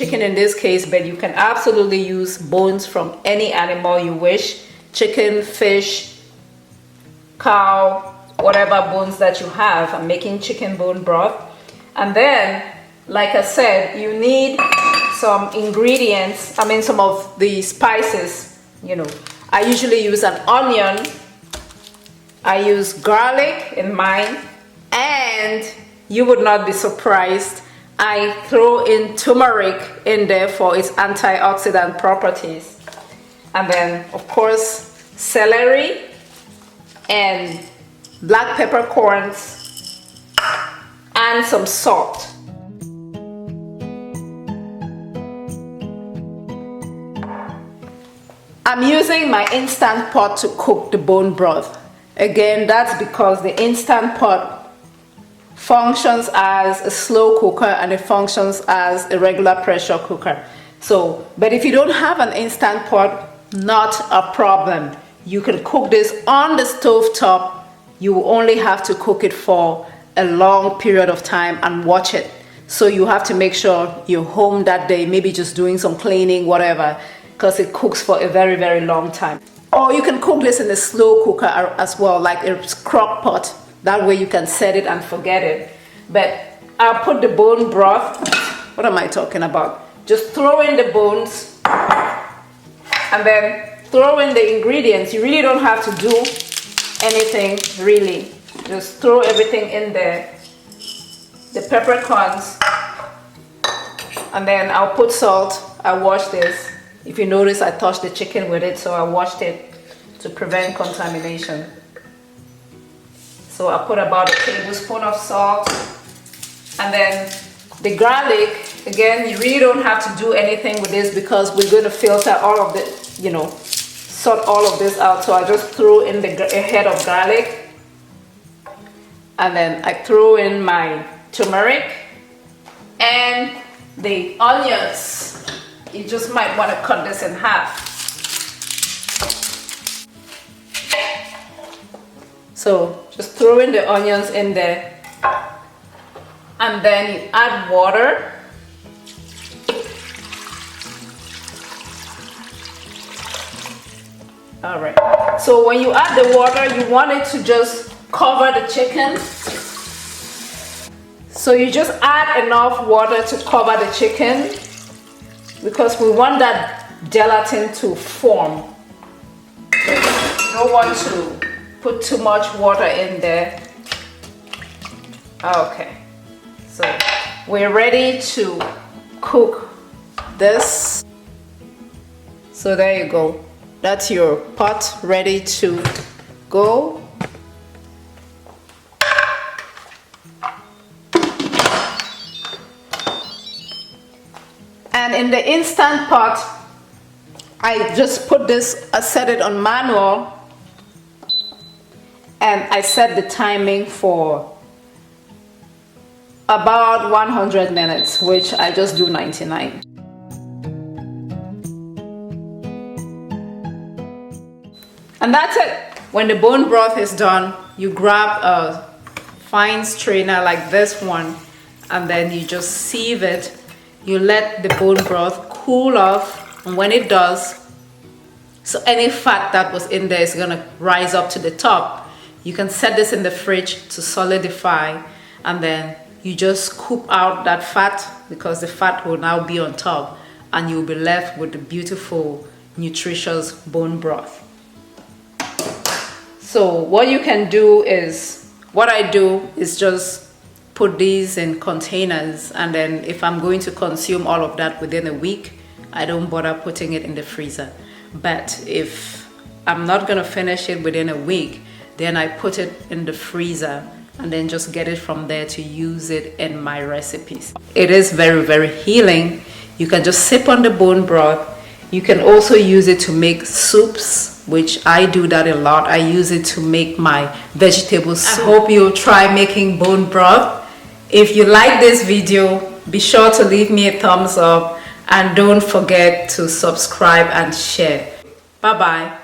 chicken in this case, but you can absolutely use bones from any animal you wish. Chicken, fish, cow, whatever bones that you have. I'm making chicken bone broth. And then, like I said, you need some ingredients, some of the spices, I usually use an onion, I use garlic in mine, and you would not be surprised, I throw in turmeric in there for its antioxidant properties. And then, of course, celery and black peppercorns and some salt. I'm using my instant pot to cook the bone broth. Again, that's because the instant pot functions as a slow cooker and it functions as a regular pressure cooker. But if you don't have an instant pot, not a problem. You can cook this on the stove top. You only have to cook it for a long period of time and watch it. So you have to make sure you're home that day, maybe just doing some cleaning, whatever, because it cooks for a very, very long time. Or you can cook this in a slow cooker as well, like a crock pot. That way you can set it and forget it. But I'll put the bone broth. What am I talking about? Just throw in the bones and then throw in the ingredients. You really don't have to do anything, really. Just throw everything in there. The peppercorns. And then I'll put salt. I wash this. If you notice, I touched the chicken with it, so I washed it to prevent contamination. So I put about a tablespoon of salt. And then the garlic, again, you really don't have to do anything with this because we're going to filter all of the, sort all of this out. So I just threw in a head of garlic. And then I threw in my turmeric and the onions. You just might want to cut this in half. So just throw in the onions in there. And then you add water. All right. So when you add the water, you want it to just cover the chicken. So you just add enough water to cover the chicken because we want that gelatin to form. So you don't want to put too much water in there. Okay. So we're ready to cook this. So there you go. That's your pot ready to go. And in the instant pot, I just put this, I set it on manual and I set the timing for about 100 minutes, which I just do 99. And that's it. When the bone broth is done, you grab a fine strainer like this one and then you just sieve it. You let the bone broth cool off, and when it does, so any fat that was in there is gonna rise up to the top. You can set this in the fridge to solidify, and then you just scoop out that fat because the fat will now be on top, and you'll be left with the beautiful, nutritious bone broth. So what you can do is, what I do is just put these in containers, and then if I'm going to consume all of that within a week, I don't bother putting it in the freezer. But if I'm not gonna finish it within a week, then I put it in the freezer and then just get it from there to use it in my recipes. It is very, very healing. You can just sip on the bone broth. You can also use it to make soups, which I do that a lot. I use it to make my vegetable soup. I hope you'll try making bone broth. If you like this video, be sure to leave me a thumbs up and don't forget to subscribe and share. Bye bye.